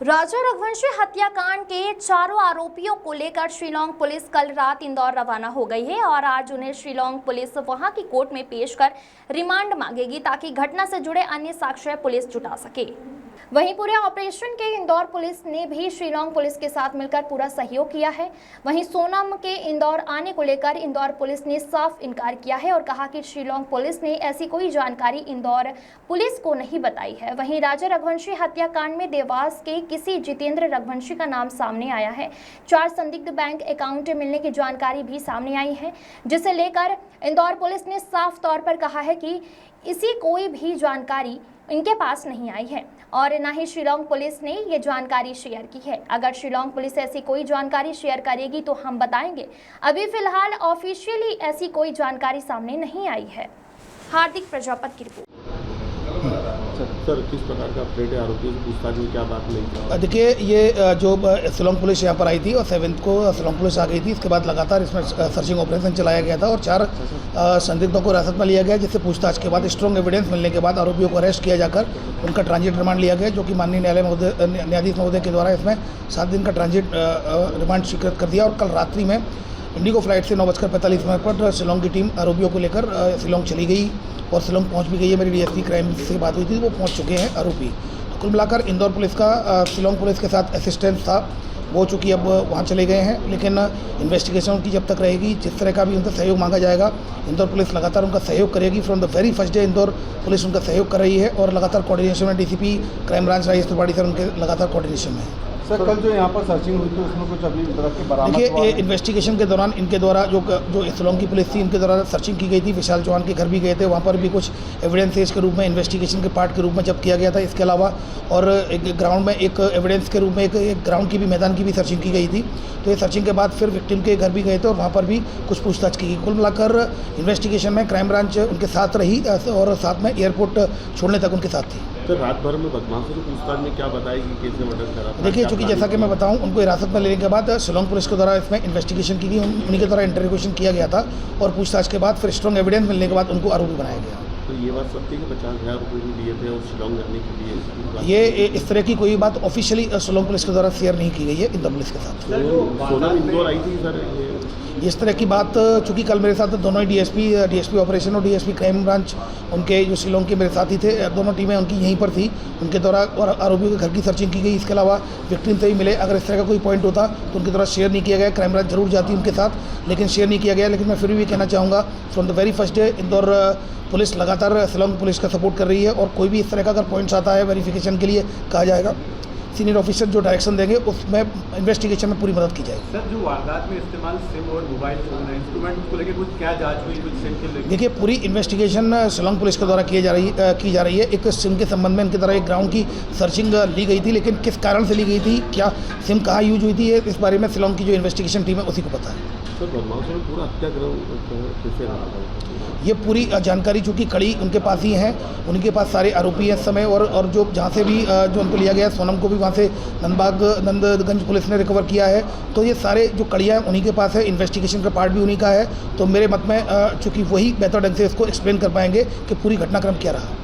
राजा रघुवंशी हत्याकांड के चारों आरोपियों को लेकर शिलांग पुलिस कल रात इंदौर रवाना हो गई है और आज उन्हें शिलांग पुलिस वहां की कोर्ट में पेश कर रिमांड मांगेगी ताकि घटना से जुड़े अन्य साक्ष्य पुलिस जुटा सके। वहीं पूरे ऑपरेशन के इंदौर पुलिस ने भी शिलांग पुलिस के साथ मिलकर पूरा सहयोग किया है। वहीं सोनम के इंदौर आने को लेकर इंदौर पुलिस ने साफ इनकार किया है और कहा कि शिलांग पुलिस ने ऐसी कोई जानकारी इंदौर पुलिस को नहीं बताई है। वहीं राजा रघुवंशी हत्याकांड में देवास के किसी जितेंद्र रघुवंशी का नाम सामने आया है। 4 संदिग्ध बैंक अकाउंट मिलने की जानकारी भी सामने आई है, जिसे लेकर इंदौर पुलिस ने साफ तौर पर कहा है कि इसी कोई भी जानकारी इनके पास नहीं आई है और न ही शिलांग पुलिस ने ये जानकारी शेयर की है। अगर शिलांग पुलिस ऐसी कोई जानकारी शेयर करेगी तो हम बताएंगे। अभी फिलहाल ऑफिशियली ऐसी कोई जानकारी सामने नहीं आई है। हार्दिक प्रजापति की रिपोर्ट। सर, किस प्रकार का अपडेट है? आरोपियों की पूछताछ में क्या बात नहीं? देखिए, ये जो शिलांग पुलिस यहाँ पर आई थी और 7 को शिलांग पुलिस आ गई थी। इसके बाद लगातार इसमें सर्चिंग ऑपरेशन चलाया गया था और 4 संदिग्धों को हिरासत में लिया गया, जिससे पूछताछ के बाद स्ट्रॉन्ग एविडेंस मिलने के बाद आरोपियों को अरेस्ट किया जाकर उनका ट्रांजिट रिमांड लिया गया, जो कि माननीय न्यायाधीश महोदय के द्वारा इसमें 7 दिन का ट्रांजिट रिमांड स्वीकृत कर दिया। और कल रात्रि में इंडिगो फ्लाइट से 9:45 पर शिलांग की टीम आरोपियों को लेकर शिलांग चली गई और शिलांग पहुंच भी गई है। मेरी डीएसपी क्राइम से बात हुई थी, वो पहुंच चुके हैं आरोपी। तो कुल मिलाकर इंदौर पुलिस का शिलांग पुलिस के साथ असिस्टेंस था, वो चूँकि अब वहां चले गए हैं, लेकिन इन्वेस्टिगेशन उनकी जब तक रहेगी, जिस तरह का भी उनसे सहयोग मांगा जाएगा, इंदौर पुलिस लगातार उनका सहयोग करेगी। From the very first day Indore police उनका सहयोग कर रही है और लगातार कोऑर्डिनेशन में DCP crime branch Rajesh Tripathi sir उनके लगातार कोऑर्डिनेशन में है। सर, कल जो यहाँ पर सर्चिंग हुई थी उसमें कुछ अभी तरह के बरामद? देखिए, इन्वेस्टिगेशन के दौरान इनके द्वारा जो शिलांग की पुलिस थी, इनके द्वारा सर्चिंग की गई थी। विशाल चौहान के घर भी गए थे, वहाँ पर भी कुछ एविडेंसेज के रूप में इन्वेस्टिगेशन के पार्ट के रूप में जब्त किया गया था। इसके अलावा और एक ग्राउंड में एक एविडेंस के रूप में एक ग्राउंड की भी, मैदान की भी सर्चिंग की गई थी। तो ये सर्चिंग के बाद फिर विक्टिम के घर भी गए थे और वहाँ पर भी कुछ पूछताछ की गई। कुल मिलाकर इन्वेस्टिगेशन में क्राइम ब्रांच उनके साथ रही और साथ में एयरपोर्ट छोड़ने तक उनके साथ थी। तो रात भर में बदमाशों की पूछताछ में क्या बताएगी, कैसे मर्डर करा? देखिए, चूँकि जैसा कि मैं बताऊं, उनको हिरासत में लेने के बाद शिलांग पुलिस के द्वारा इसमें इन्वेस्टिगेशन की गई, उन्हीं के द्वारा इंटरोगेशन किया गया था और पूछताछ के बाद फिर स्ट्रॉन्ग एविडेंस मिलने के बाद उनको आरोपी बनाया गया। तो ये बात सत्य कि 50,000 रुपये भी दिए थे और शिलांग जाने के लिए? ये इस तरह की कोई बात ऑफिशियली शिलांग पुलिस के द्वारा शेयर नहीं की गई है इंदौर पुलिस के साथ। सोनम इंदौर आई थी सर? इस तरह की बात, चूँकि कल मेरे साथ दोनों ही डीएसपी ऑपरेशन और डीएसपी क्राइम ब्रांच, उनके जो शिलांग के मेरे साथी थे, दोनों टीमें उनकी यहीं पर थी। उनके द्वारा और आरोपियों के घर की सर्चिंग की गई। इसके अलावा विक्टिम से भी मिले। अगर इस तरह का कोई पॉइंट होता तो उनके द्वारा शेयर नहीं किया गया। क्राइम ब्रांच जरूर जाती उनके साथ, लेकिन शेयर नहीं किया गया। लेकिन मैं फिर भी कहना चाहूँगा, from the very first day Indore police लगातार शिलांग पुलिस का सपोर्ट कर रही है और कोई भी इस तरह का अगर पॉइंट्स आता है वेरिफिकेशन के लिए कहा जाएगा, सीनियर ऑफिसर जो डायरेक्शन देंगे उसमें इन्वेस्टिगेशन में पूरी मदद की जाएगी। सर, जो वारदात में इस्तेमाल सिम और मोबाइल फोन इंस्ट्रूमेंट, उसको लेकर कुछ क्या जांच हुई, कुछ सिम के लेकर? देखिए, पूरी इन्वेस्टिगेशन शिलांग पुलिस के द्वारा की जा रही है। एक सिम के संबंध में इनके द्वारा एक ग्राउंड की सर्चिंग ली गई थी, लेकिन किस कारण से ली गई थी, क्या सिम कहाँ यूज हुई थी, इस बारे में शिलांग की जो इन्वेस्टिगेशन टीम है उसी को पता है। सर, बदमाशों ने पूरा हत्याक्रम कैसे रहा? ये पूरी जानकारी चूँकि कड़ी उनके पास ही है, उनके पास सारे आरोपी हैं इस समय और जो जहाँ से भी जो उनको लिया गया, सोनम को भी वहाँ से नंदगंज पुलिस ने रिकवर किया है। तो ये सारे जो कड़ियाँ उन्हीं के पास है, इन्वेस्टिगेशन का पार्ट भी उन्हीं का है। तो मेरे मत में चूँकि वही बेहतर ढंग से इसको एक्सप्लेन कर पाएंगे कि पूरी घटनाक्रम क्या रहा।